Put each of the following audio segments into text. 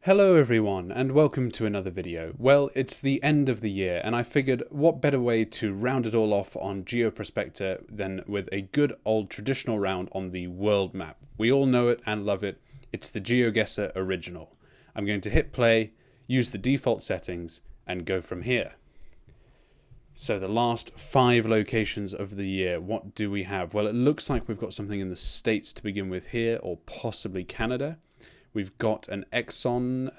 Hello everyone and welcome to another video. Well, it's the end of the year and I figured what better way to round it all off on GeoProspector than with a good old traditional round on the world map. We all know it and love it. It's the GeoGuessr original. I'm going to hit play, use the default settings and go from here. So the last 5 locations of the year, what do we have? Well, it looks like we've got something in the States to begin with here, or possibly Canada. We've got an Exxon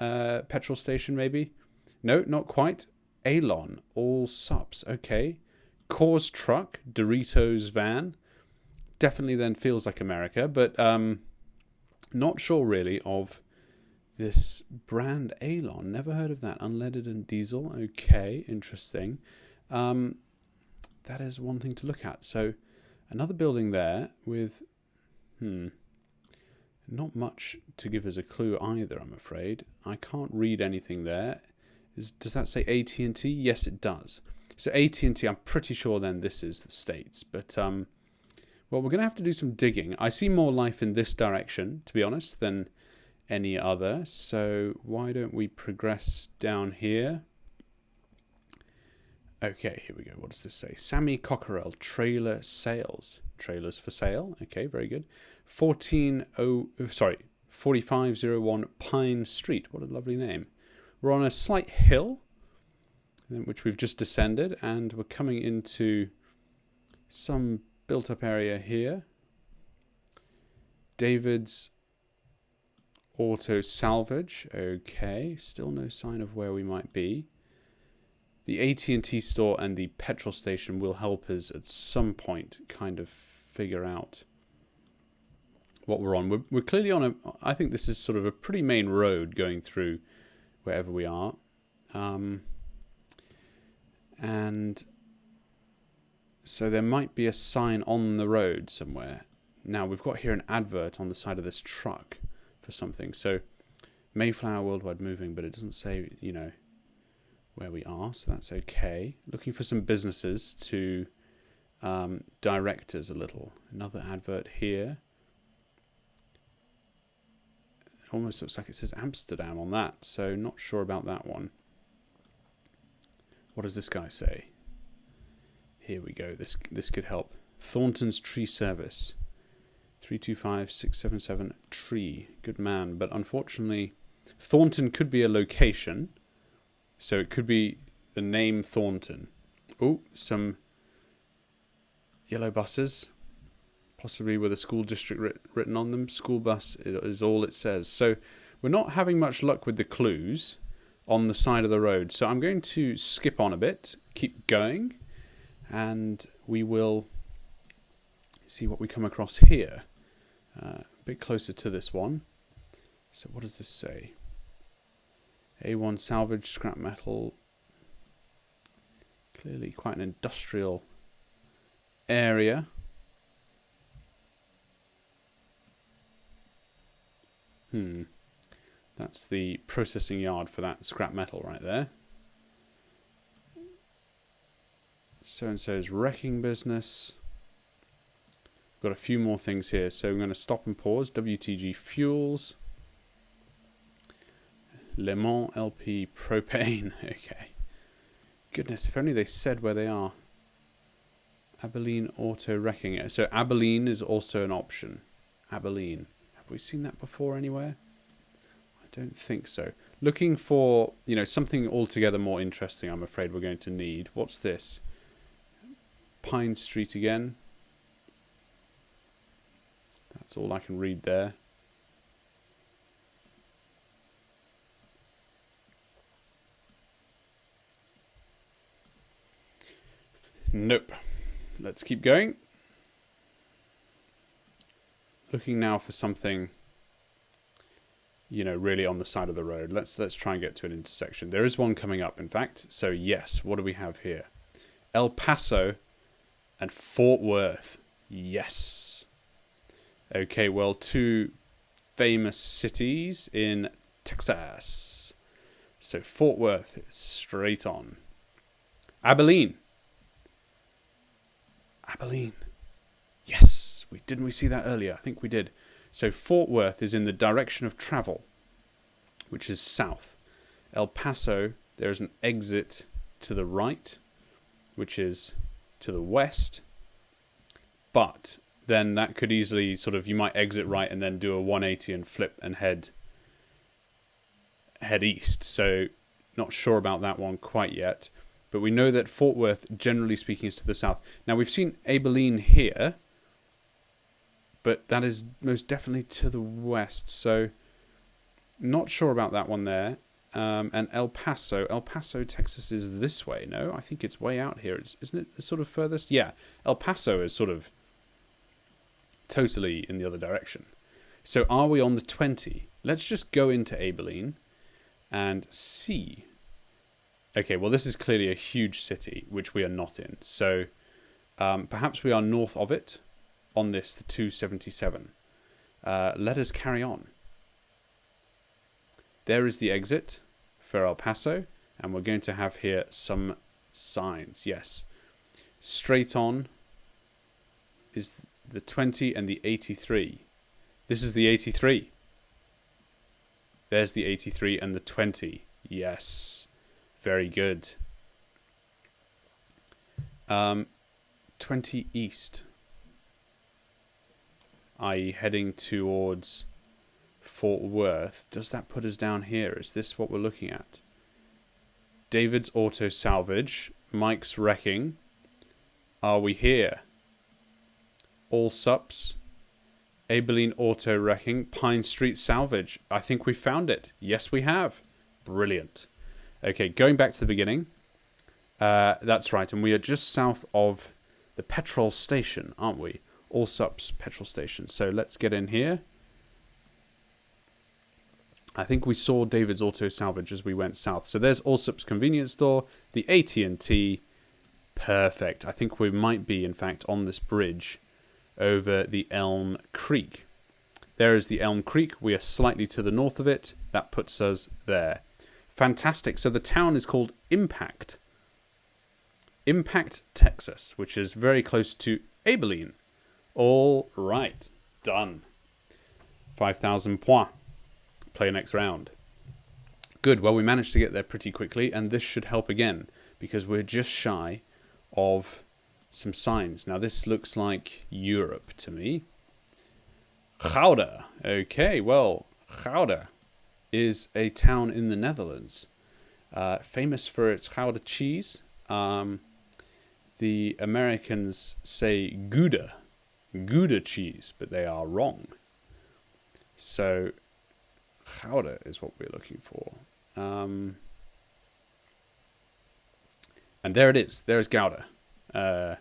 petrol station, maybe. No, not quite. Alon, all sups. Okay. Coors truck, Doritos van. Definitely then feels like America, but not sure really of this brand Alon. Never heard of that. Unleaded and diesel. Okay, interesting. That is one thing to look at. So another building there with not much to give us a clue either, I'm afraid. I can't read anything there. Does that say AT&T? Yes, it does. So AT&T, I'm pretty sure then this is the States. But, well, we're going to have to do some digging. I see more life in this direction, to be honest, than any other. So why don't we progress down here? Okay, here we go. What does this say? Sammy Cockerell, trailer sales. Trailers for sale. Okay, very good. 4501 Pine Street. What a lovely name. We're on a slight hill, which we've just descended, and we're coming into some built-up area here. David's Auto Salvage. Okay, still no sign of where we might be. The AT&T store and the petrol station will help us at some point kind of figure out what we're on. We're clearly on I think this is sort of a pretty main road going through wherever we are. And so there might be a sign on the road somewhere. Now, we've got here an advert on the side of this truck for something. So, Mayflower Worldwide Moving, but it doesn't say, where we are, so that's okay. Looking for some businesses to direct us a little. Another advert here. It almost looks like it says Amsterdam on that, so not sure about that one. What does this guy say? Here we go. This could help. Thornton's Tree Service. 325677 Tree. Good man. But unfortunately, Thornton could be a location. So it could be the name Thornton. Oh, some yellow buses. Possibly with a school district written on them. School bus is all it says. So we're not having much luck with the clues on the side of the road. So I'm going to skip on a bit, keep going, and we will see what we come across here. A bit closer to this one. So what does this say? A1 salvage, scrap metal. Clearly quite an industrial area. That's the processing yard for that scrap metal right there. So-and-so's wrecking business. Got a few more things here. So I'm going to stop and pause. WTG Fuels. Le Mans LP Propane. Okay. Goodness, if only they said where they are. Abilene Auto Wrecking. So Abilene is also an option. Abilene. Have we seen that before anywhere? I don't think so. Looking for, something altogether more interesting, I'm afraid we're going to need. What's this? Pine Street again. That's all I can read there. Nope. Let's keep going. Looking now for something, really on the side of the road. Let's try and get to an intersection. There is one coming up, in fact. So yes, what do we have here? El Paso and Fort Worth. Yes. Okay, well, 2 famous cities in Texas. So Fort Worth is straight on. Abilene. Yes, didn't we see that earlier? I think we did. So Fort Worth is in the direction of travel. which is south. El Paso, there's an exit to the right, which is to the west. But then that could easily sort of, you might exit right and then do a 180 and flip and head east. So not sure about that one quite yet. But we know that Fort Worth, generally speaking, is to the south. Now, we've seen Abilene here, but that is most definitely to the west. So not sure about that one there. And El Paso, Texas is this way. No, I think it's way out here. Isn't it the sort of furthest? Yeah, El Paso is sort of totally in the other direction. So are we on the 20? Let's just go into Abilene and see. Okay, well, this is clearly a huge city, which we are not in. So perhaps we are north of it on this, the 277. Let us carry on. There is the exit for El Paso, and we're going to have here some signs. Yes, straight on is the 20 and the 83. This is the 83. There's the 83 and the 20. Yes, very good. 20 east, i.e. heading towards Fort Worth. Does that put us down here? Is this what we're looking at? David's Auto Salvage, Mike's Wrecking. Are we here? Allsups, Abilene Auto Wrecking, Pine Street Salvage. I think we found it. Yes, we have. Brilliant. Okay, going back to the beginning. That's right, and we are just south of the petrol station, aren't we? Allsups petrol station. So let's get in here. I think we saw David's Auto Salvage as we went south. So there's Allsup's convenience store, the AT&T. Perfect. I think we might be, in fact, on this bridge over the Elm Creek. There is the Elm Creek. We are slightly to the north of it. That puts us there. Fantastic. So the town is called Impact. Impact, Texas, which is very close to Abilene. All right. Done. 5,000 points. Play next round. Good. Well, we managed to get there pretty quickly, and this should help again because we're just shy of some signs. Now, this looks like Europe to me. Gouda. Okay, well, Gouda is a town in the Netherlands, famous for its Gouda cheese. The Americans say Gouda cheese, but they are wrong. So Gouda is what we're looking for. And there it is. There's Gouda. Yeah,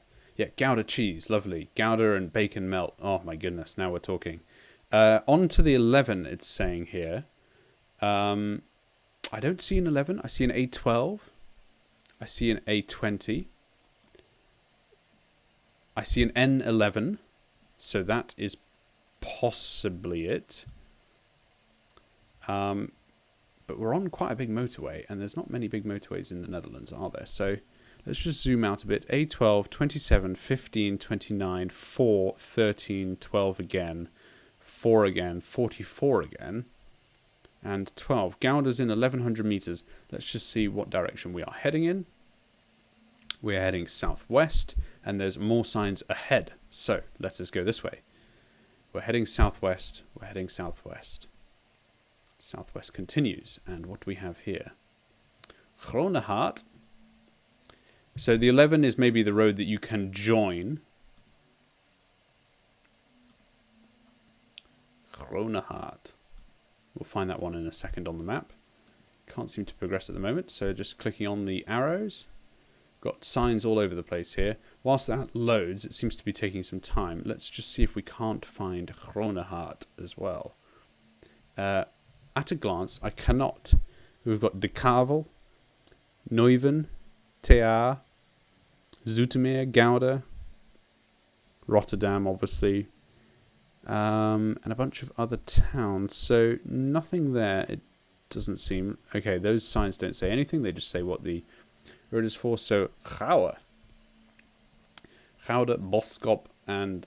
Gouda cheese. Lovely. Gouda and bacon melt. Oh, my goodness. Now we're talking. On to the 11, it's saying here. I don't see an 11. I see an A12. I see an A20. I see an N11. So that is possibly it. But we're on quite a big motorway, and there's not many big motorways in the Netherlands, are there? So let's just zoom out a bit. A12, 27, 15, 29, 4, 13, 12 again, 4 again, 44 again, and 12. Gouda's in 1,100 meters. Let's just see what direction we are heading in. We're heading southwest, and there's more signs ahead. So let us go this way. We're heading southwest. We're heading southwest. Southwest continues, and what do we have here? Groenehart. So the 11 is maybe the road that you can join. Groenehart. We'll find that one in a second on the map. Can't seem to progress at the moment, so just clicking on the arrows. Got signs all over the place here. Whilst that loads, it seems to be taking some time. Let's just see if we can't find Groenehart as well. At a glance, I cannot. We've got De Kavel, Neuven, Ter, Zoetermeer, Gouda, Rotterdam, obviously, and a bunch of other towns. So nothing there, it doesn't seem. Okay, those signs don't say anything. They just say what the road is for. So Gouda, Boskop, and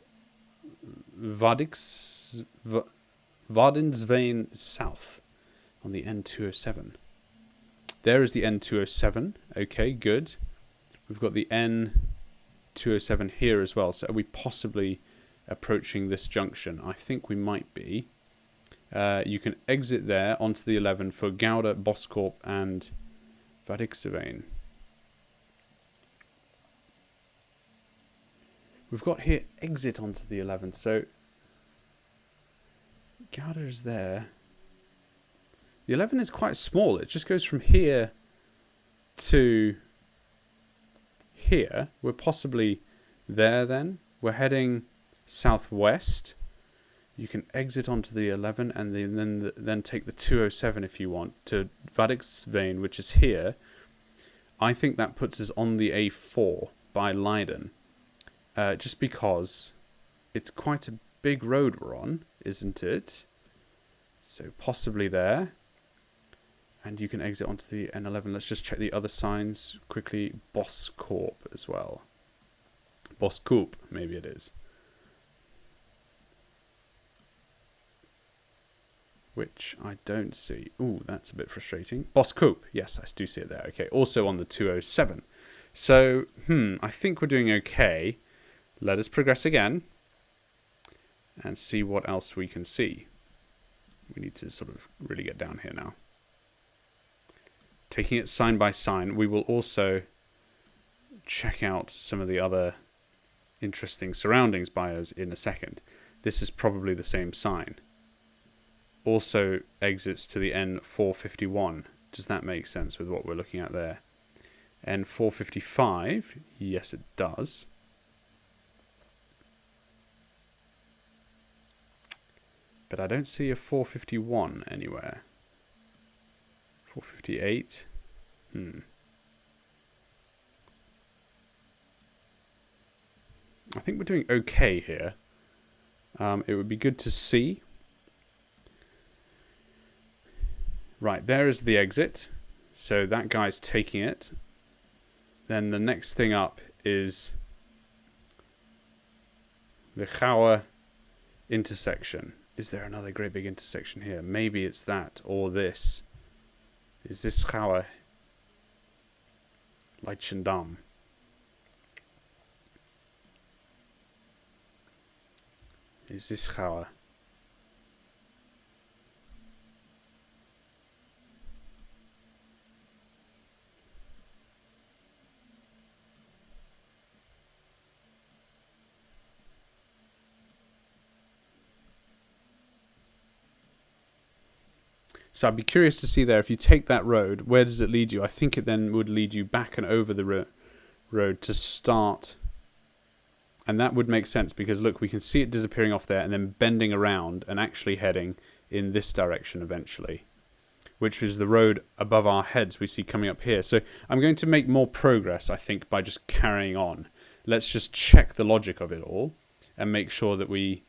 Wadensveen South. on the N207. There is the N207. Okay, good. We've got the N207 here as well. So are we possibly approaching this junction? I think we might be. You can exit there onto the 11 for Gouda, Boskoop, and Vadixeveen. We've got here exit onto the 11, so Gouda is there. The 11 is quite small. It just goes from here to here. We're possibly there then. We're heading southwest. You can exit onto the 11 and then take the 207 if you want to Vadixeveen, which is here. I think that puts us on the A4 by Leiden. Just because it's quite a big road we're on, isn't it? So possibly there. And you can exit onto the N11. Let's just check the other signs quickly. Boskoop as well. Boskoop, maybe it is. Which I don't see. Ooh, that's a bit frustrating. Boskoop, yes, I do see it there. Okay, also on the 207. So, I think we're doing okay. Let us progress again and see what else we can see. We need to sort of really get down here now. Taking it sign by sign, we will also check out some of the other interesting surroundings by us in a second. This is probably the same sign. Also exits to the N451. Does that make sense with what we're looking at there? N455, yes it does. But I don't see a 451 anywhere. 458. I think we're doing okay here. It would be good to see. Right, there is the exit. So that guy's taking it. Then the next thing up is the Gouwe intersection. Is there another great big intersection here? Maybe it's that or this. Is this Gouwe? Leidschendam. Is this Gouwe? So I'd be curious to see there, if you take that road, where does it lead you? I think it then would lead you back and over the road to start. And that would make sense because, look, we can see it disappearing off there and then bending around and actually heading in this direction eventually, which is the road above our heads we see coming up here. So I'm going to make more progress, I think, by just carrying on. Let's just check the logic of it all and make sure that we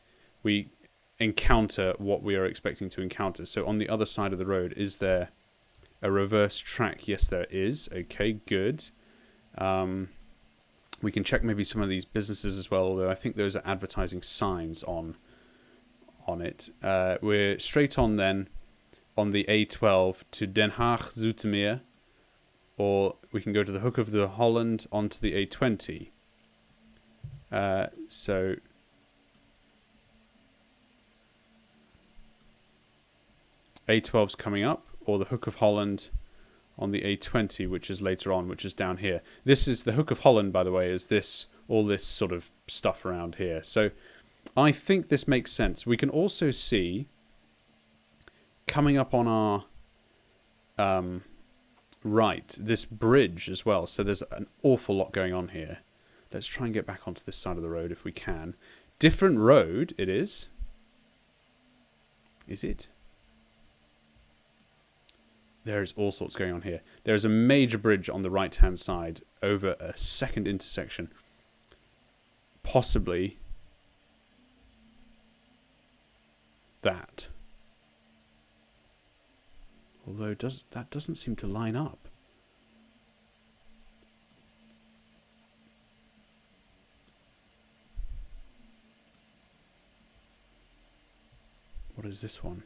encounter what we are expecting to encounter. So on the other side of the road, is there a reverse track? Yes, there is. Okay, good. We can check maybe some of these businesses as well, although I think those are advertising signs on it. We're straight on then on the A12 to Den Haag, Zoetermeer, or we can go to the Hook of the Holland onto the A20. So A12's coming up, or the Hook of Holland on the A20, which is later on, which is down here. This is the Hook of Holland, by the way, is this all this sort of stuff around here. So I think this makes sense. We can also see coming up on our right, this bridge as well. So there's an awful lot going on here. Let's try and get back onto this side of the road if we can. Different road it is. Is it? There's all sorts going on here. There's a major bridge on the right-hand side over a second intersection. Possibly that. Although that doesn't seem to line up. What is this one?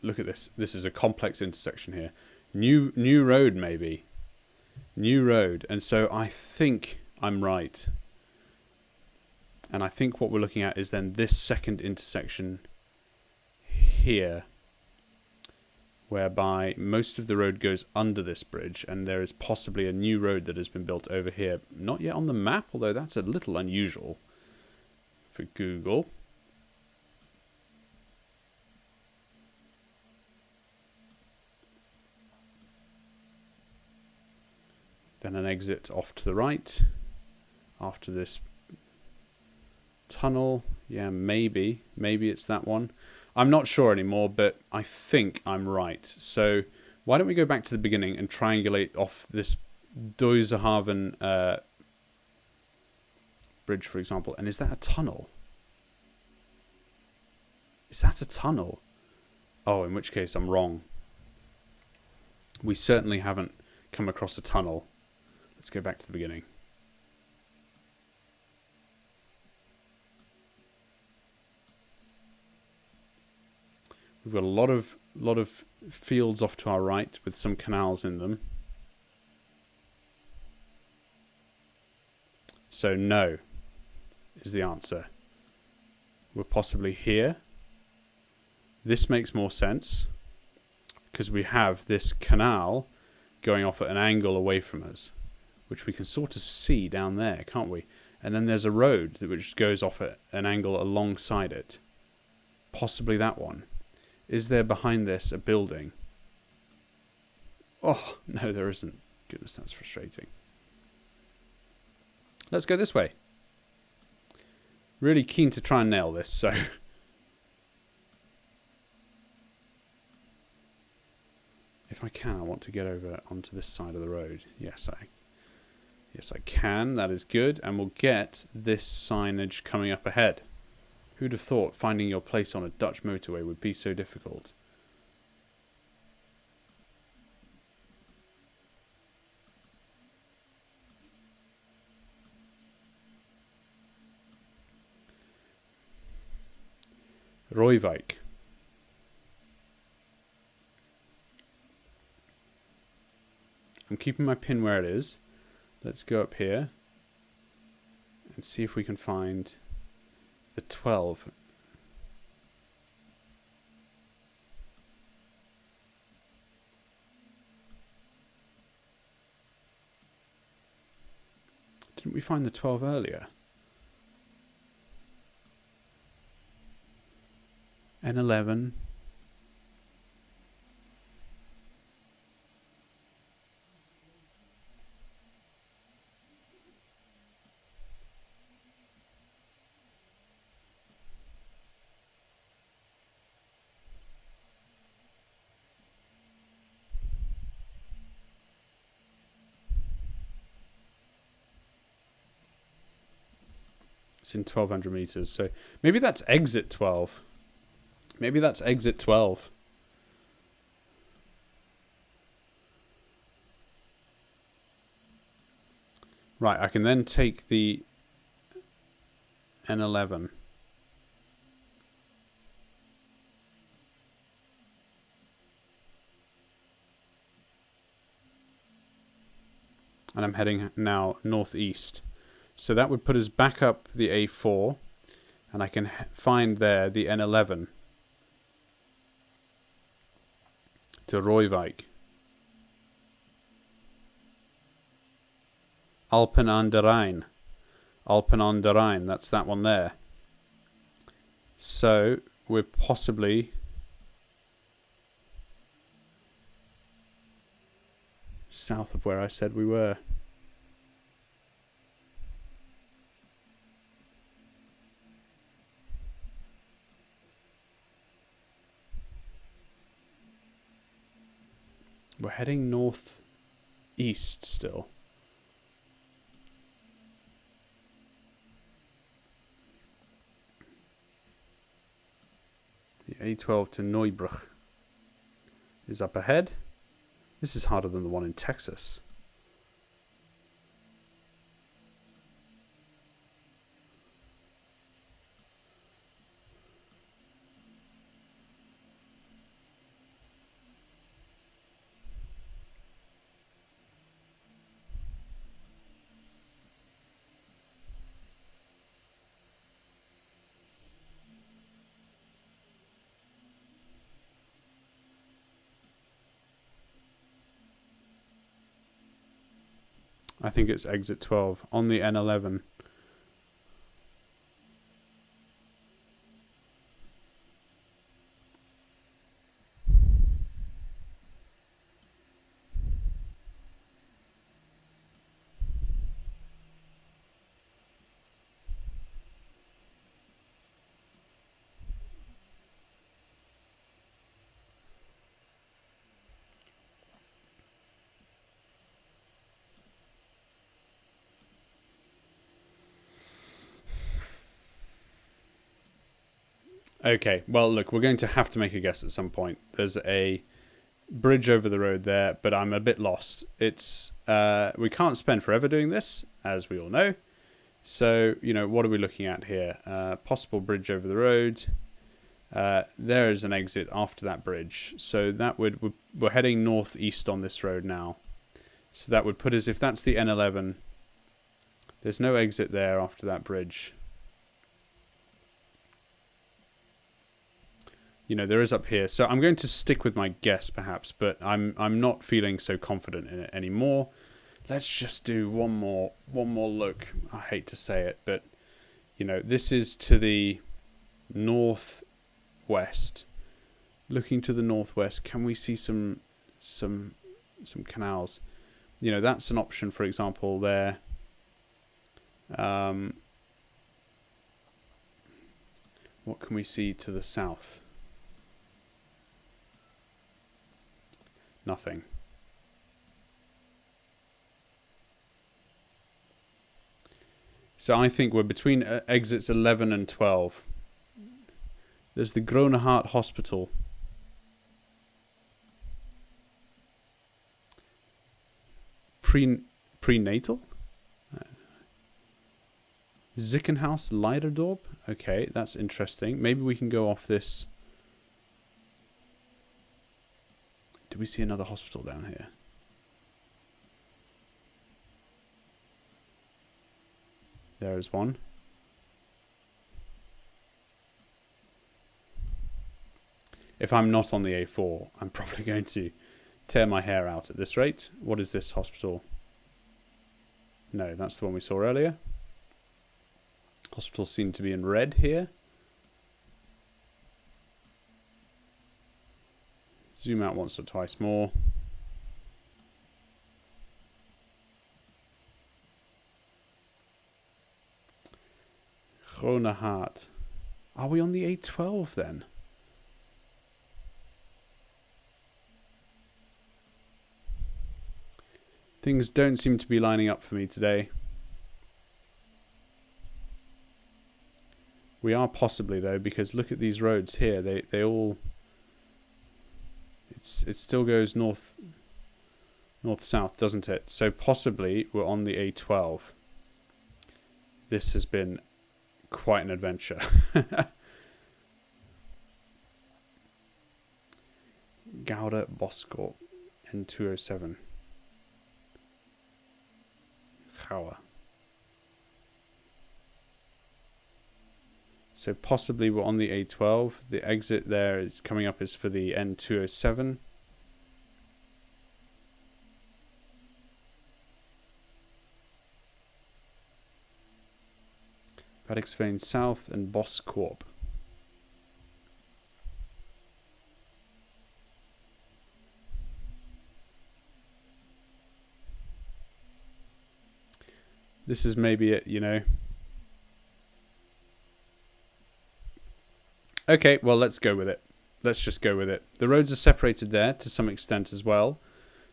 look at this. This is a complex intersection here. New road, maybe. New road. And so I think I'm right. And I think what we're looking at is then this second intersection here, whereby most of the road goes under this bridge, and there is possibly a new road that has been built over here. Not yet on the map, although that's a little unusual for Google. Then an exit off to the right after this tunnel. Yeah, maybe it's that one. I'm not sure anymore, but I think I'm right. So why don't we go back to the beginning and triangulate off this Duisenhaven bridge, for example. And is that a tunnel? Is that a tunnel? Oh, in which case I'm wrong. We certainly haven't come across a tunnel. Let's go back to the beginning. We've got a lot of fields off to our right with some canals in them. So no is the answer. We're possibly here. This makes more sense because we have this canal going off at an angle away from us, which we can sort of see down there, can't we? And then there's a road which goes off at an angle alongside it. Possibly that one. Is there behind this a building? Oh, no, there isn't. Goodness, that's frustrating. Let's go this way. Really keen to try and nail this, so... If I can, I want to get over onto this side of the road. Yes, I can. That is good. And we'll get this signage coming up ahead. Who'd have thought finding your place on a Dutch motorway would be so difficult? Rooiwijk. I'm keeping my pin where it is. Let's go up here and see if we can find the 12. Didn't we find the 12 earlier? N11. It's in 1200 meters, so maybe that's exit 12. Maybe that's exit 12. Right, I can then take the N11. And I'm heading now northeast. So that would put us back up the A4, and I can find there the N11 to Rooiwijk. Alpen aan de Rijn. Alpen aan de Rijn, that's that one there. So we're possibly south of where I said we were. We're heading northeast still. The A12 to Neubrugg is up ahead. This is harder than the one in Texas. I think it's exit 12 on the N11. Okay, well, look, we're going to have to make a guess at some point. There's a bridge over the road there, but I'm a bit lost. It's we can't spend forever doing this, as we all know. So, you know, what are we looking at here? Possible bridge over the road. There is an exit after that bridge. So that we're heading northeast on this road now. So that would put us, if that's the N11, there's no exit there after that bridge. You know, there is up here. So I'm going to stick with my guess perhaps, but I'm not feeling so confident in it anymore. Let's just do one more look. I hate to say it, but you know, this is to the northwest. Looking to the northwest, can we see some canals? You know, that's an option, for example, there. What can we see to the south? Nothing. So I think we're between exits 11 and 12. There's the Gronehart Hospital. Prenatal? Zickenhaus Leiderdorp? Okay, that's interesting. Maybe we can go off this. Do we see another hospital down here? There is one. If I'm not on the A4, I'm probably going to tear my hair out at this rate. What is this hospital? No, that's the one we saw earlier. Hospitals seem to be in red here. Zoom out once or twice more. Gronehart. Are we on the A12 then? Things don't seem to be lining up for me today. We are possibly though, because look at these roads here. They all. It still goes north south, doesn't it? So possibly we're on the A12. This has been quite an adventure. Gouda Boskop N207. Gouda. So possibly we're on the A12. The exit there is coming up is for the N207. Paddixveen South and Boskop. This is maybe it, you know. Okay, well, let's go with it. Let's just go with it. The roads are separated there to some extent as well.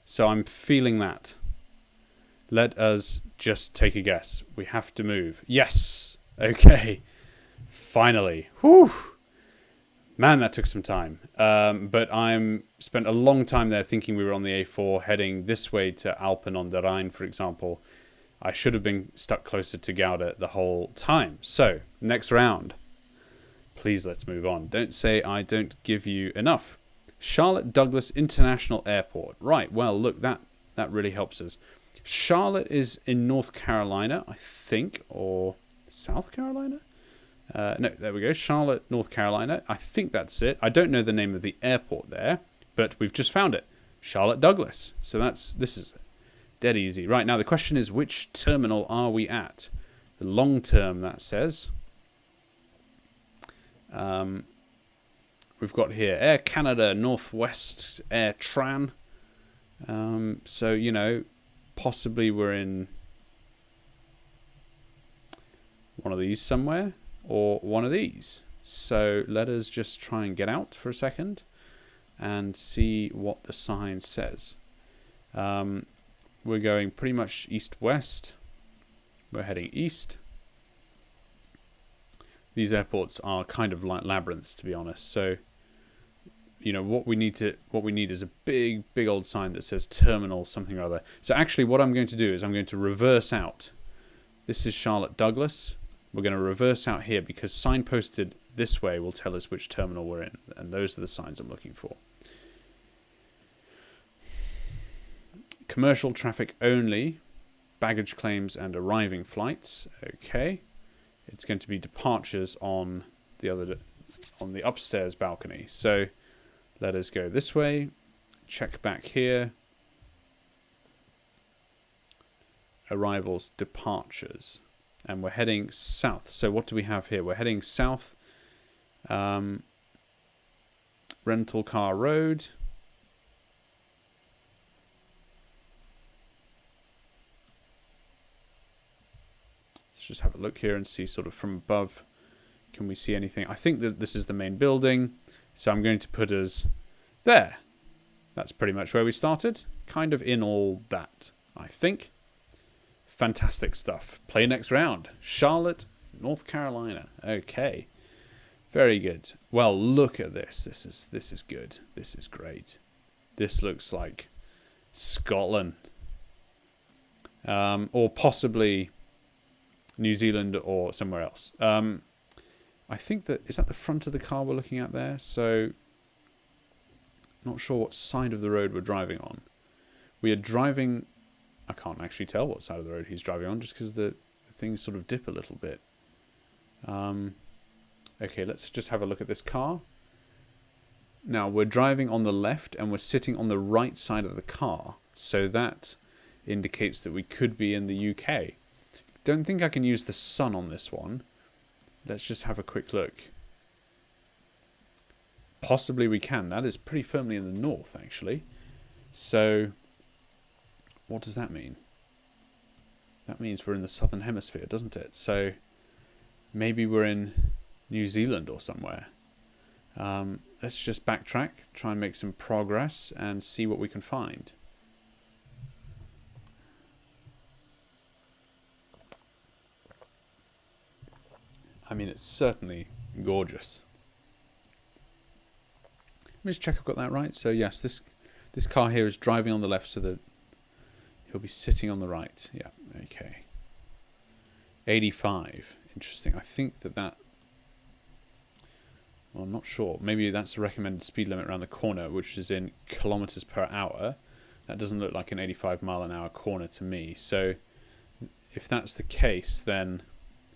So I'm feeling that. Let us just take a guess. We have to move. Yes! Okay. Finally. Whew. Man, that took some time. But I'm spent a long time there thinking we were on the A4 heading this way to Alpen on the Rhine, for example. I should have been stuck closer to Gouda the whole time. So, next round. Please, let's move on. Don't say I don't give you enough. Charlotte Douglas International Airport. Right, well, look, that really helps us. Charlotte is in North Carolina, I think, or South Carolina? No, there we go. Charlotte, North Carolina. I think that's it. I don't know the name of the airport there, but we've just found it. Charlotte Douglas. So this is Dead easy. Right, now the question is, which terminal are we at? The long term, that says. We've got here Air Canada, Northwest Air Tran. So, you know, possibly we're in one of these somewhere, or one of these. So let us just try and get out for a second and see what the sign says. We're going pretty much east-west. We're heading east. These airports are kind of like labyrinths, to be honest. So, you know, what we need is a big old sign that says terminal something or other. So actually what I'm going to do is I'm going to reverse out. This is Charlotte Douglas. We're going to reverse out here because signposted this way will tell us which terminal we're in. And those are the signs I'm looking for. Commercial traffic only. Baggage claims and arriving flights. Okay. It's going to be departures on the upstairs balcony. So let us go this way. Check back here. Arrivals, departures. And we're heading south. So what do we have here? We're heading south. Rental car road. Let's just have a look here and see sort of from above. Can we see anything? I think that this is the main building. So I'm going to put us there. That's pretty much where we started. Kind of in all that, I think. Fantastic stuff. Play next round. Charlotte, North Carolina. Okay. Very good. Well, look at this. This is good. This is great. This looks like Scotland. Or possibly New Zealand or somewhere else. I think that, is that the front of the car we're looking at there? So, not sure what side of the road we're driving on. We are driving, I can't actually tell what side of the road he's driving on just because the things sort of dip a little bit. Okay, let's just have a look at this car. Now, we're driving on the left and we're sitting on the right side of the car. So that indicates that we could be in the UK. Don't think I can use the sun on this one. Let's just have a quick look. Possibly we can. That is pretty firmly in the north, actually. So, what does that mean? That means we're in the southern hemisphere, doesn't it? So, maybe we're in New Zealand or somewhere. Let's just backtrack, try and make some progress, and see what we can find. I mean, it's certainly gorgeous. Let me just check I've got that right. So yes, this car here is driving on the left, so that he'll be sitting on the right. Yeah, okay. 85. Interesting. I think that... Well, I'm not sure. Maybe that's the recommended speed limit around the corner, which is in kilometers per hour. That doesn't look like an 85-mile-an-hour corner to me. So if that's the case, then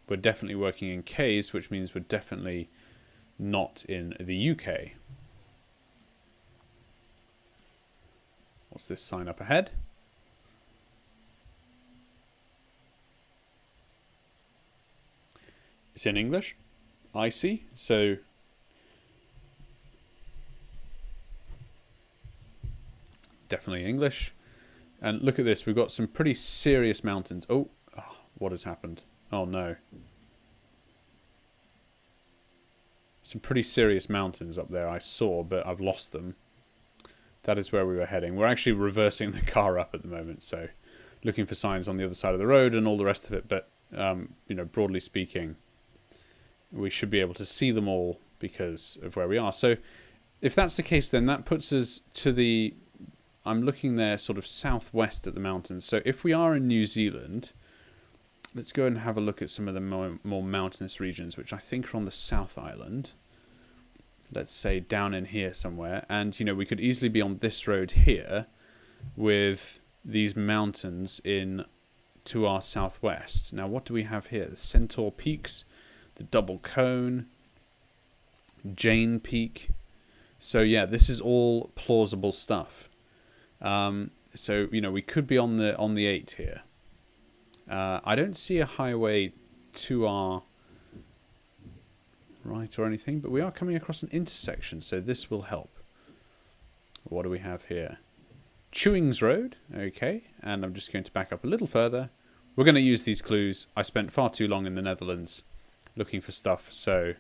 we're definitely working in Ks, which means we're definitely not in the UK. What's this sign up ahead? It's in English. I see. So definitely English. And look at this. We've got some pretty serious mountains. Oh, what has happened? Oh no. Some pretty serious mountains up there I saw, but I've lost them. That is where we were heading. We're actually reversing the car up at the moment, so looking for signs on the other side of the road and all the rest of it, but you know, broadly speaking, we should be able to see them all because of where we are. So if that's the case, then that puts us to the... I'm looking there sort of southwest at the mountains. So if we are in New Zealand... Let's go and have a look at some of the more mountainous regions, which I think are on the South Island. Let's say down in here somewhere. And, you know, we could easily be on this road here with these mountains in to our southwest. Now, what do we have here? The Centaur Peaks, the Double Cone, Jane Peak. So, yeah, this is all plausible stuff. So, you know, we could be on the 8 here. I don't see a highway to our right or anything, but we are coming across an intersection, so this will help. What do we have here? Chewings Road, okay, and I'm just going to back up a little further. We're going to use these clues. I spent far too long in the Netherlands looking for stuff, so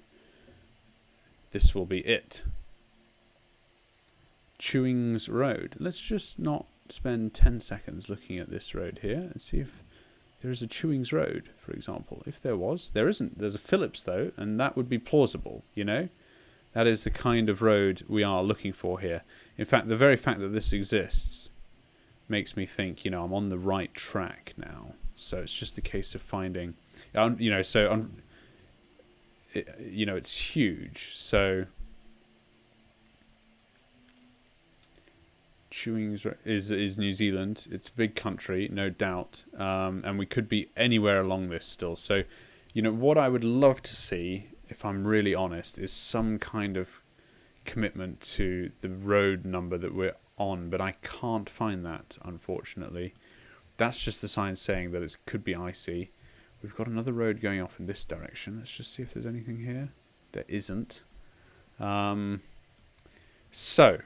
this will be it. Chewings Road. Let's just not spend 10 seconds looking at this road here and see if there is a Chewings Road, for example. If there was, there isn't. There's a Phillips, though, and that would be plausible, you know? That is the kind of road we are looking for here. In fact, the very fact that this exists makes me think, you know, I'm on the right track now. So it's just a case of finding, you know, so, you know, it's huge. So Chewings is New Zealand. It's a big country, no doubt, and we could be anywhere along this still. So, you know, what I would love to see, if I'm really honest, is some kind of commitment to the road number that we're on, but I can't find that, unfortunately. That's just the sign saying that it could be icy. We've got another road going off in this direction. Let's just see if there's anything here. There isn't. So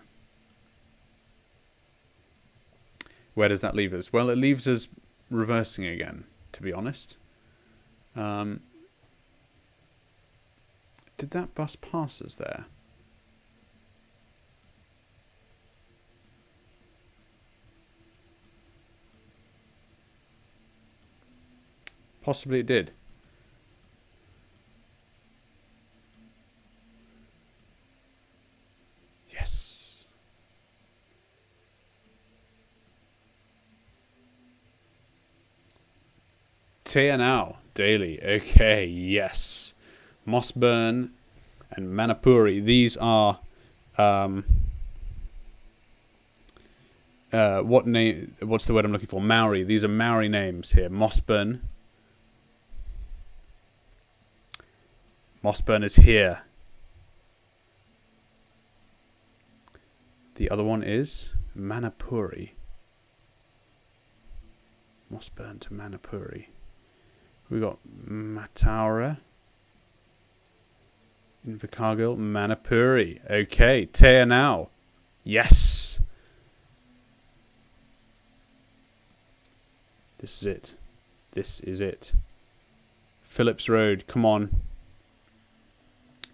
where does that leave us? Well, it leaves us reversing again, to be honest. Did that bus pass us there? Possibly it did. Yes. Teanau Daily. Okay, yes. Mossburn and Manapuri. These are what name? What's the word I'm looking for? Maori. These are Maori names here. Mossburn. Mossburn is here. The other one is Manapuri. Mossburn to Manapuri. We got Mataura. Invercargill, Manapuri. Okay, Teanau. Yes. This is it. This is it. Phillips Road, come on.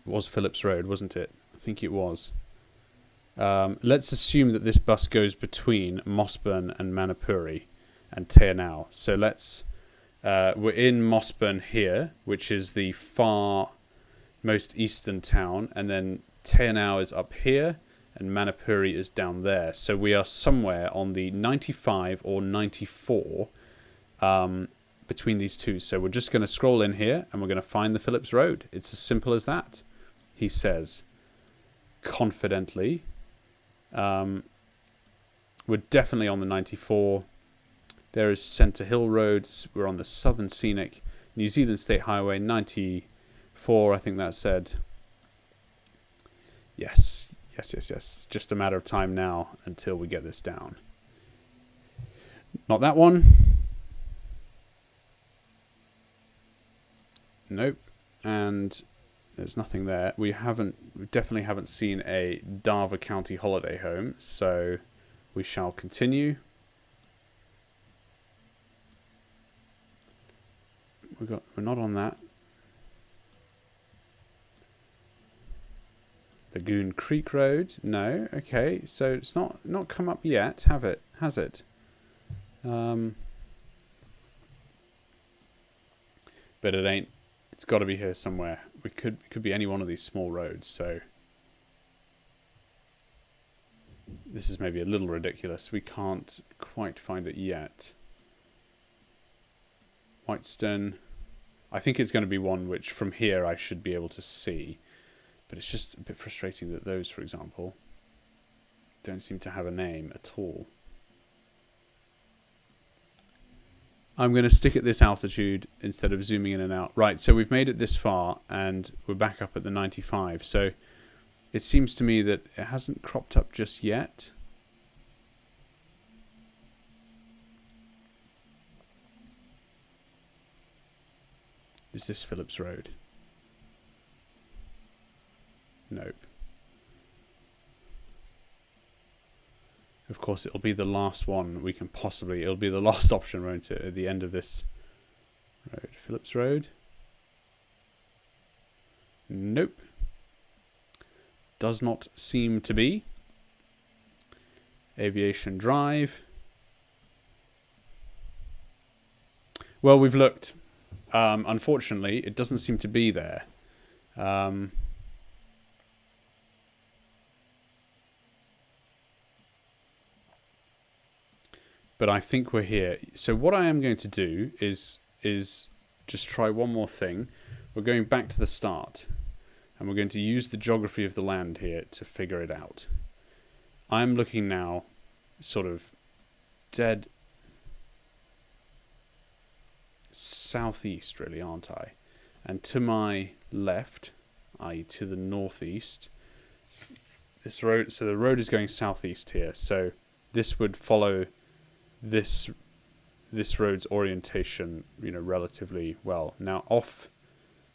It was Phillips Road, wasn't it? I think it was. Let's assume that this bus goes between Mossburn and Manapuri and Teanau. So let's... we're in Mossburn here, which is the far most eastern town, and then Teanau is up here, and Manapuri is down there. So we are somewhere on the 95 or 94 between these two. So we're just going to scroll in here, and we're going to find the Phillips Road. It's as simple as that, he says, confidently. We're definitely on the 94. There is Centre Hill Road. We're on the Southern Scenic New Zealand State Highway 94, I think that said. Yes. Just a matter of time now until we get this down. Not that one. Nope. And there's nothing there. We definitely haven't seen a Darver County holiday home, so we shall continue. We're not on that. Lagoon Creek Road, no. Okay, so it's not come up yet, has it? But it ain't. It's got to be here somewhere. It could be any one of these small roads. So this is maybe a little ridiculous. We can't quite find it yet. Whitestone. I think it's going to be one which from here I should be able to see. But it's just a bit frustrating that those, for example, don't seem to have a name at all. I'm going to stick at this altitude instead of zooming in and out. Right, so we've made it this far and we're back up at the 95. So it seems to me that it hasn't cropped up just yet. Is this Phillips Road? Nope. Of course, it'll be the last one we can possibly... It'll be the last option, won't it, at the end of this road? Phillips Road? Nope. Does not seem to be. Aviation Drive. Well, we've looked. Unfortunately, it doesn't seem to be there. But I think we're here. So what I am going to do is just try one more thing. We're going back to the start. And we're going to use the geography of the land here to figure it out. I'm looking now sort of dead southeast, really, aren't I? And to my left, i.e. to the northeast, this road, so the road is going southeast here. So this would follow this road's orientation, you know, relatively well. Now off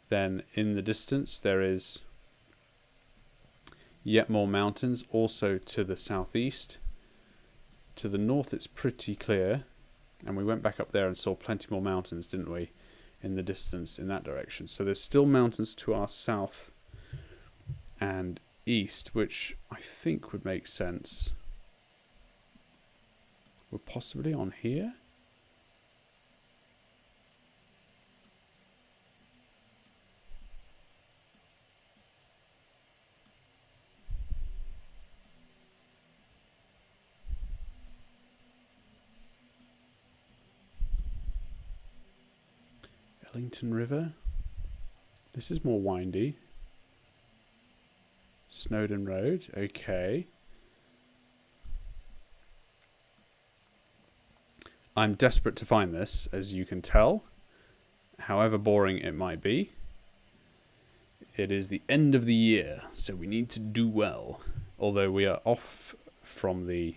then in the distance there is yet more mountains also to the southeast. To the north it's pretty clear, and we went back up there and saw plenty more mountains, didn't we, in the distance in that direction. So there's still mountains to our south and east, which I think would make sense. We're possibly on here. Ellington River. This is more windy. Snowdon Road. Okay. I'm desperate to find this, as you can tell. However boring it might be. It is the end of the year, so we need to do well. Although we are off from the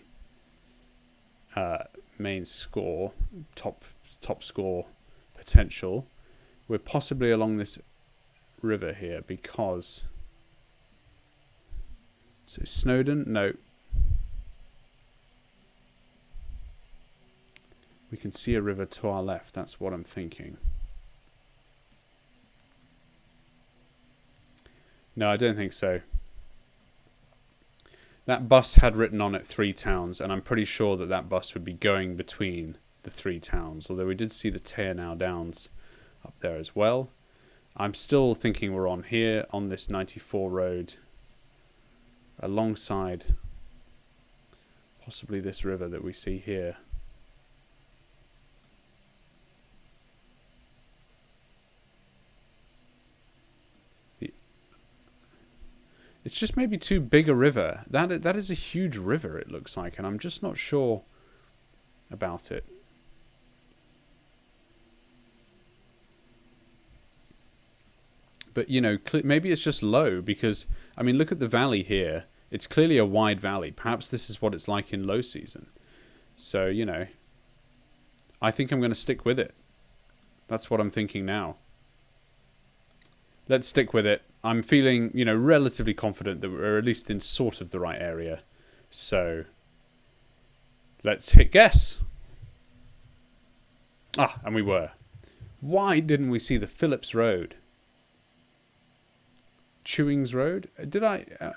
main score, top score potential. We're possibly along this river here because... So Snowdon, no. We can see a river to our left, that's what I'm thinking. No, I don't think so. That bus had written on it 3 towns, and I'm pretty sure that that bus would be going between the 3 towns, although we did see the Tearnow Downs up there as well. I'm still thinking we're on here, on this 94 road, alongside possibly this river that we see here. It's just maybe too big a river. That is a huge river, it looks like, and I'm just not sure about it. But, you know, maybe it's just low because, I mean, look at the valley here. It's clearly a wide valley. Perhaps this is what it's like in low season. So, you know, I think I'm going to stick with it. That's what I'm thinking now. Let's stick with it. I'm feeling, you know, relatively confident that we're at least in sort of the right area. So, let's hit guess. Ah, and we were. Why didn't we see the Phillips Road? Chewings Road?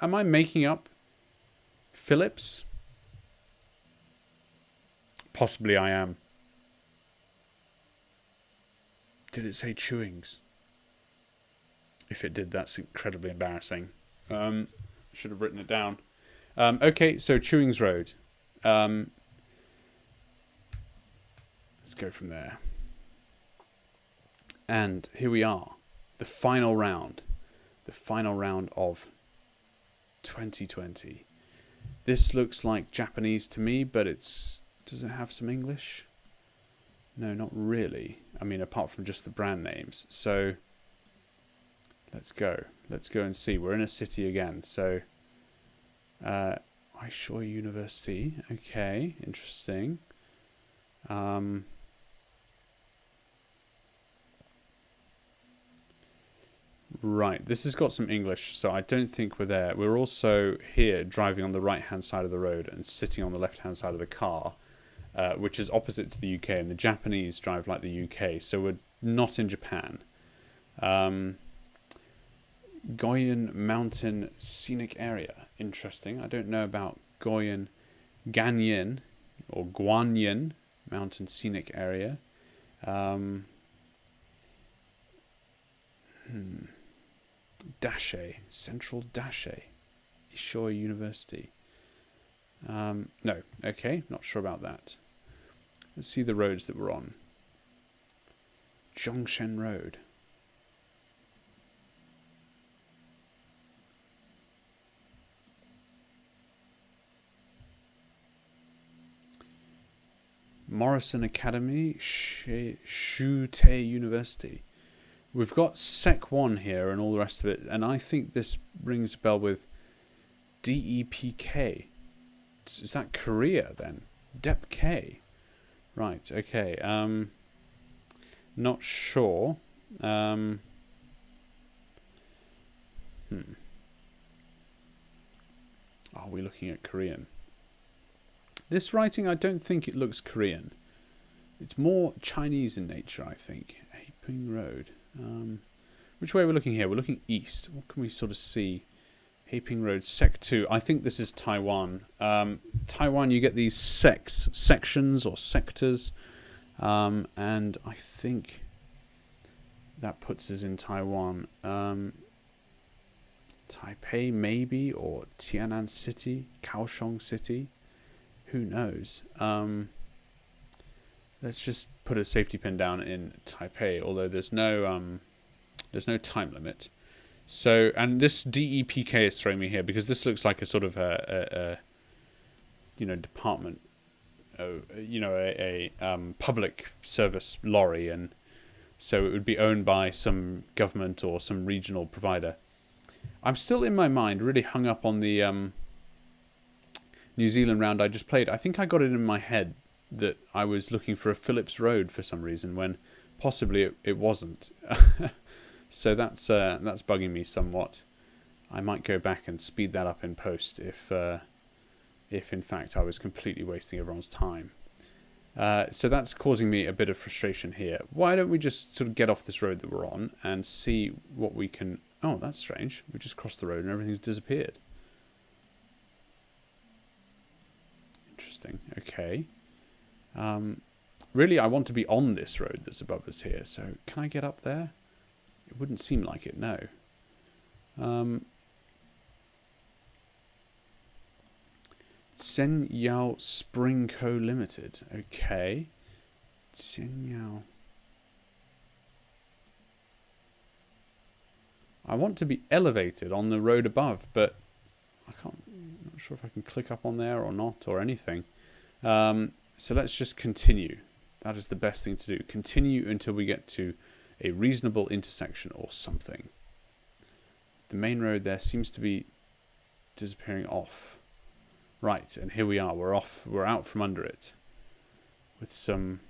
Am I making up Phillips? Possibly I am. Did it say Chewings? If it did, that's incredibly embarrassing. Should have written it down. Okay, so Chewings Road. Let's go from there. And here we are. The final round. The final round of 2020. This looks like Japanese to me, but does it have some English? No, not really. I mean, apart from just the brand names. So let's go. Let's go and see. We're in a city again. So Aishoi University. Okay, interesting. Right, this has got some English, so I don't think we're there. We're also here driving on the right-hand side of the road and sitting on the left-hand side of the car, which is opposite to the UK, and the Japanese drive like the UK, so we're not in Japan. Goyen Mountain Scenic Area. Interesting. I don't know about Ganyen or Guanyin Mountain Scenic Area. Dache, Central Dache, Ishoy University. No, okay, not sure about that. Let's see the roads that we're on. Zhongshan Road. Morrison Academy, Shute University. We've got Sec 1 here and all the rest of it, and I think this rings a bell with DEPK. Is that Korea then? DEPK. Right, okay. Not sure. Are we looking at Korean? This writing, I don't think it looks Korean. It's more Chinese in nature, I think. Haping Road. Which way are we looking here? We're looking east. What can we sort of see? Haping Road, Sec 2. I think this is Taiwan. Taiwan, you get these sections or sectors. And I think that puts us in Taiwan. Taipei, maybe, or Tianan City, Kaohsiung City. Who knows? Let's just put a safety pin down in Taipei, although there's no time limit. So, and this DEPK is throwing me here because this looks like a sort of a department, a public service lorry, and so it would be owned by some government or some regional provider. I'm still in my mind really hung up on the New Zealand round I just played. I think I got it in my head that I was looking for a Phillips Road for some reason when possibly it wasn't. So that's bugging me somewhat. I might go back and speed that up in post if in fact I was completely wasting everyone's time. So that's causing me a bit of frustration here. Why don't we just sort of get off this road that we're on and see what we can... Oh, that's strange. We just crossed the road and everything's disappeared. Interesting. Okay. Really, I want to be on this road that's above us here. So can I get up there? It wouldn't seem like it, no. Tsen Yao Spring Co. Limited. Okay. Tsen Yao. I want to be elevated on the road above, but I can't. I'm not sure if I can click up on there or not or anything. So let's just continue. That is the best thing to do. Continue until we get to a reasonable intersection or something. The main road there seems to be disappearing off. Right, and here we are. We're off. We're out from under it with some...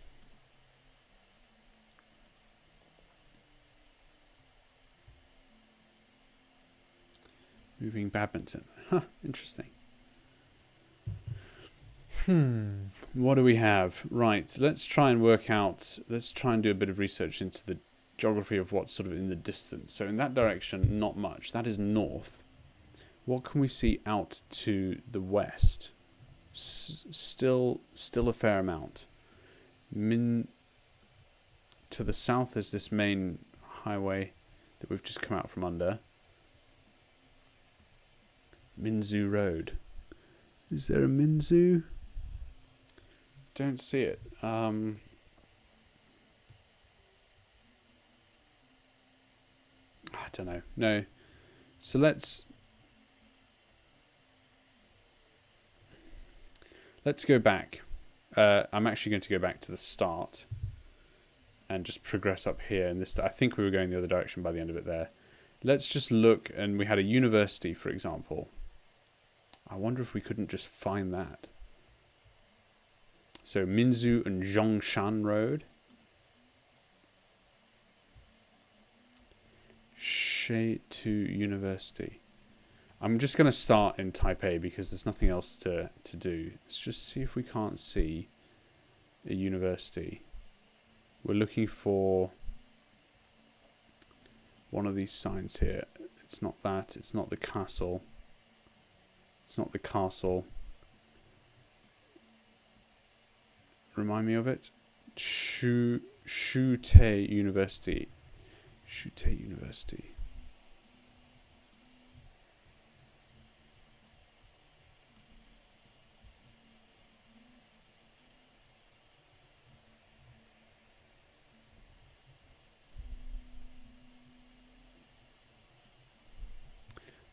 moving badminton. Huh, interesting. What do we have? Right, let's try and work out, let's try and do a bit of research into the geography of what's sort of in the distance. So in that direction, not much. That is north. What can we see out to the west? Still a fair amount. To the south is this main highway that we've just come out from under. Minzu Road. Is there a Minzu? Don't see it. I don't know. No. So let's go back. I'm actually going to go back to the start and just progress up here. And this, I think we were going the other direction by the end of it there. Let's just look, and we had a university, for example. I wonder if we couldn't just find that. So Minzu and Zhongshan Road. G2 University. I'm just going to start in Taipei because there's nothing else to do. Let's just see if we can't see a university. We're looking for one of these signs here. It's not that. It's not the castle. It's not the castle. Remind me of it. Shute University. Shute University.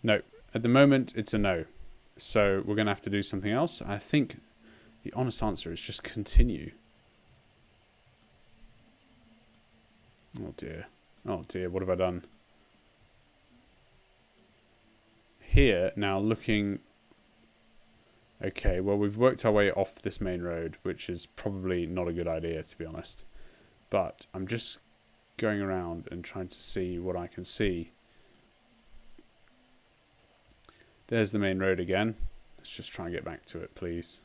No, at the moment it's a no. So we're going to have to do something else. I think the honest answer is just continue. Oh dear. Oh dear, what have I done? Here, now looking... Okay, well we've worked our way off this main road, which is probably not a good idea, to be honest. But I'm just going around and trying to see what I can see. There's the main road again. Let's just try and get back to it, please.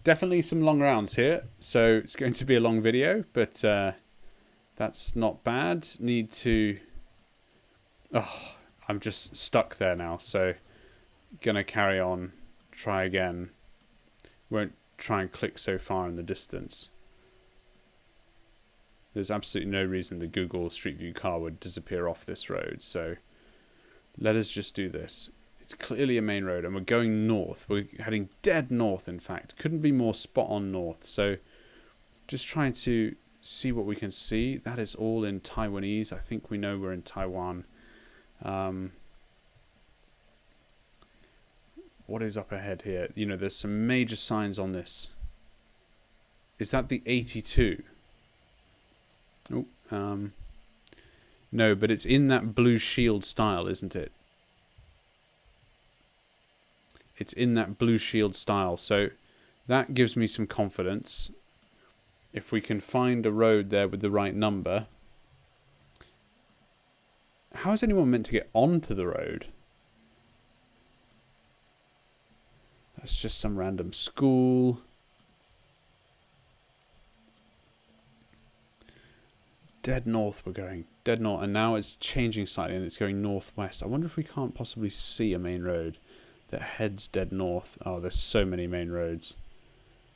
Definitely some long rounds here, so it's going to be a long video, but that's not bad. Need to... Oh, I'm just stuck there now, so gonna carry on, try again. Won't try and click so far in the distance. There's absolutely no reason the Google Street View car would disappear off this road, so let us just do this. It's clearly a main road, and we're going north. We're heading dead north, in fact. Couldn't be more spot on north. So just trying to see what we can see. That is all in Taiwanese. I think we know we're in Taiwan. What is up ahead here? You know, there's some major signs on this. Is that the 82? Oh, no, but it's in that blue shield style, isn't it? It's in that blue shield style, so that gives me some confidence. If we can find a road there with the right number. How is anyone meant to get onto the road? That's just some random school. Dead north we're going. Dead north. And now it's changing slightly and it's going northwest. I wonder if we can't possibly see a main road that heads dead north. Oh, there's so many main roads.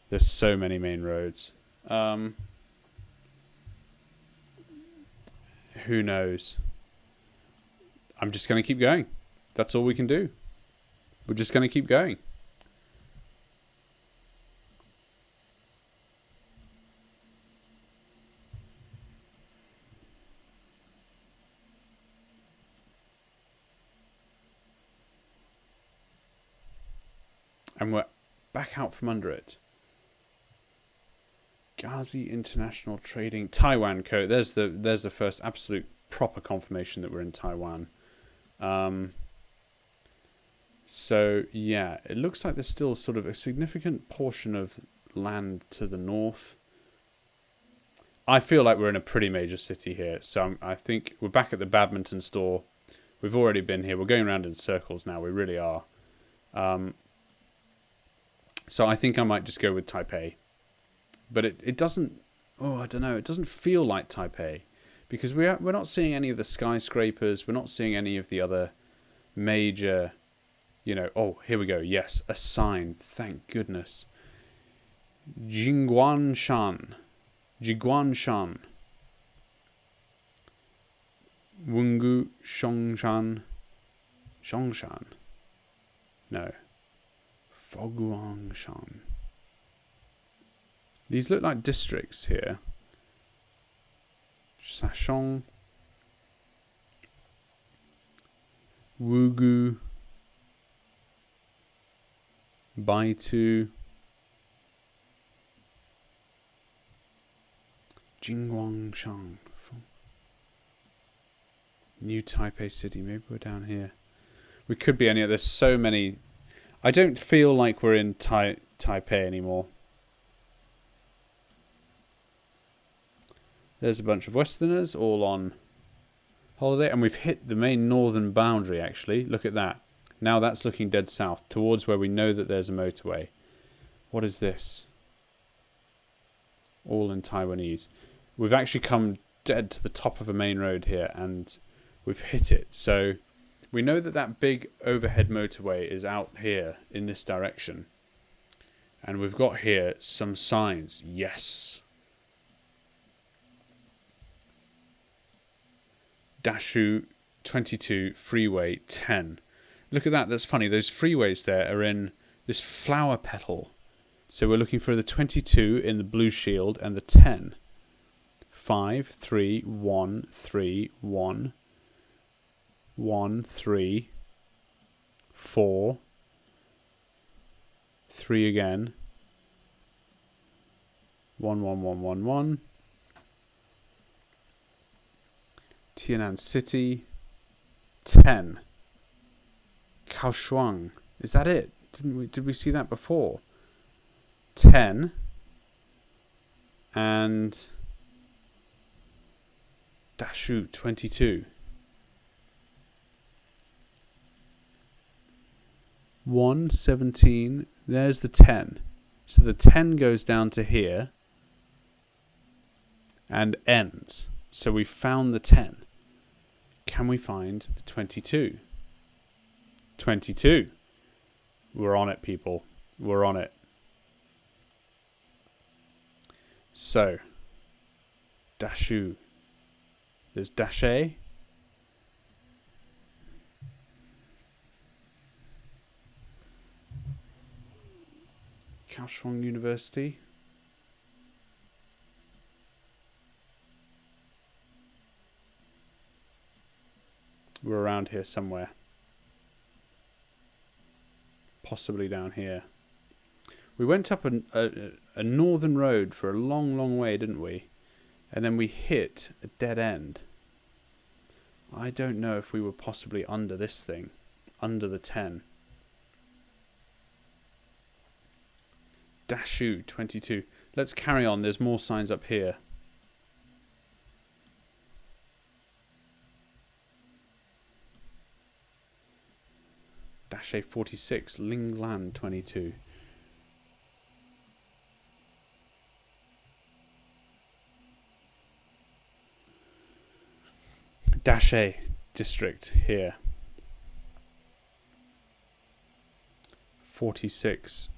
There's so many main roads. Who knows? I'm just going to keep going. That's all we can do. We're just going to keep going. And we're back out from under it. Ghazi International Trading Taiwan Code. There's the first absolute proper confirmation that we're in Taiwan. So yeah, it looks like there's still sort of a significant portion of land to the north. I feel like we're in a pretty major city here. So I think we're back at the badminton store. We've already been here. We're going around in circles now. We really are. So I think I might just go with Taipei. But it doesn't... Oh, I don't know. It doesn't feel like Taipei. Because we're not seeing any of the skyscrapers. We're not seeing any of the other major... You know... Oh, here we go. Yes, a sign. Thank goodness. Jingguanshan. Jiguanshan. Wungu Shongshan. Shongshan. No. Foguangshan. These look like districts here. Sashong. Wugu. Baitu. Jingguangshan. New Taipei City. Maybe we're down here. We could be any other. There's so many. I don't feel like we're in Taipei anymore. There's a bunch of Westerners all on holiday, and we've hit the main northern boundary actually. Look at that. Now that's looking dead south towards where we know that there's a motorway. What is this? All in Taiwanese. We've actually come dead to the top of a main road here and we've hit it. So we know that that big overhead motorway is out here in this direction. And we've got here some signs. Yes. Dashu 22 freeway 10. Look at that. That's funny. Those freeways there are in this flower petal. So we're looking for the 22 in the blue shield and the 10. 5, 3, 1, 3, 1, 1, 3, 4, 3 again, 1, 1, 1, 1, 1. Tianan City, 10. Kaohsiung. Is that it? Did we see that before? 10 and Dashu 22. 1, 17. There's the 10. So the 10 goes down to here and ends. So we found the 10. Can we find the 22? 22. We're on it, people. We're on it. So, Dashu. There's Dashe. Kaohsiung University. We're around here somewhere. Possibly down here. We went up a northern road for a long, long way, didn't we? And then we hit a dead end. I don't know if we were possibly under this thing. Under the 10. Dashu 22. Let's carry on. There's more signs up here. Dashe 46. Linglan 22. Dashe district here. 46.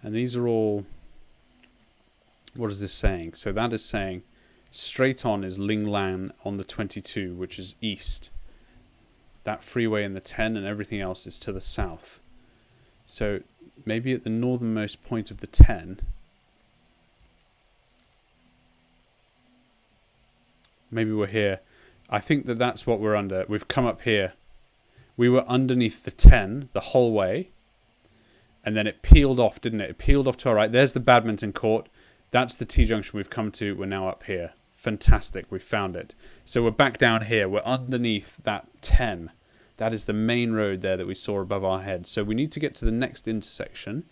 And these are all, what is this saying? So that is saying straight on is Linglan on the 22, which is east. That freeway in the 10 and everything else is to the south. So maybe at the northernmost point of the 10, maybe we're here. I think that that's what we're under. We've come up here. We were underneath the 10 the whole way. And then it peeled off, didn't it? It peeled off to our right. There's the badminton court. That's the T-junction we've come to. We're now up here. Fantastic. We found it. So we're back down here. We're underneath that 10. That is the main road there that we saw above our head. So we need to get to the next intersection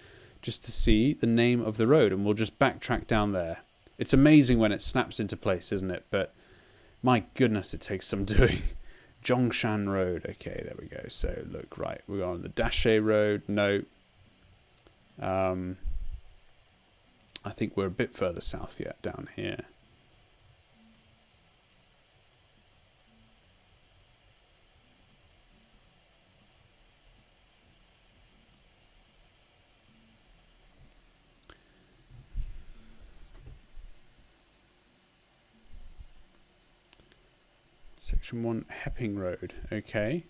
just to see the name of the road. And we'll just backtrack down there. It's amazing when it snaps into place, isn't it? But my goodness, it takes some doing. Zhongshan Road. Okay, there we go. So look, right. We're on the Dashe Road. No. I think we're a bit further south yet, down here. Section 1, Hepping Road. Okay.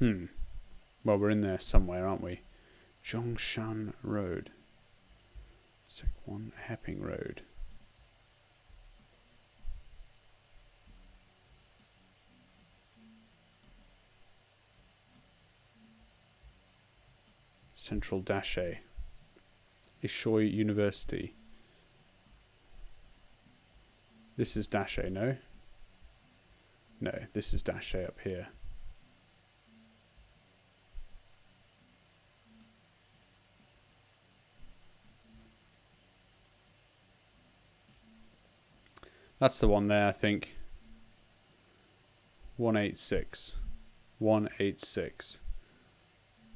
Well, we're in there somewhere, aren't we? Zhongshan Road. Sec 1, Hepping Road. Central Dashe. Ishui University. This is Dashe, no? No, this is Dashe up here. That's the one there, I think. 186. 186.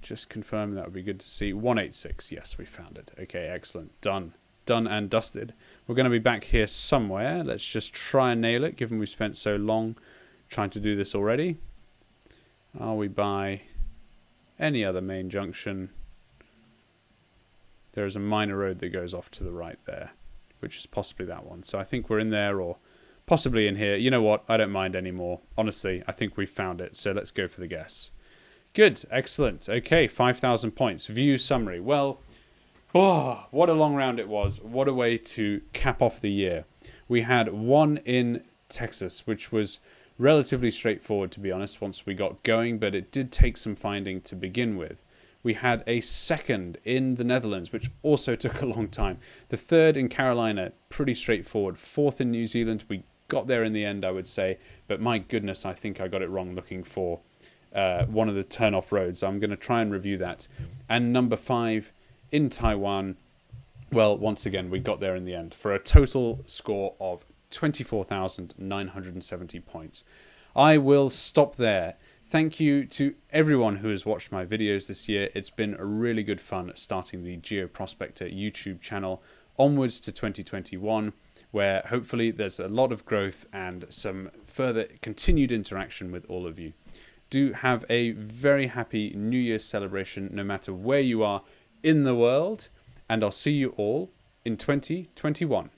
Just confirm, that would be good to see. 186. Yes, we found it. Okay, excellent. Done. Done and dusted. We're going to be back here somewhere. Let's just try and nail it, given we spent so long trying to do this already. Are we by any other main junction? There is a minor road that goes off to the right there, which is possibly that one. So I think we're in there, or possibly in here. You know what? I don't mind anymore. Honestly, I think we've found it. So let's go for the guess. Good. Excellent. Okay, 5,000 points. View summary. Well, oh, what a long round it was. What a way to cap off the year. We had one in Texas, which was relatively straightforward, to be honest, once we got going, but it did take some finding to begin with. We had a second in the Netherlands, which also took a long time. The third in Carolina, pretty straightforward. Fourth in New Zealand, we got there in the end, I would say, but my goodness, I think I got it wrong looking for one of the turn-off roads. I'm going to try and review that. And number 5 in Taiwan, well, once again, we got there in the end for a total score of 24,970 points. I will stop there. Thank you to everyone who has watched my videos this year. It's been a really good fun starting the GeoProspector YouTube channel onwards to 2021, where hopefully there's a lot of growth and some further continued interaction with all of you. Do have a very happy New Year's celebration, no matter where you are in the world, and I'll see you all in 2021.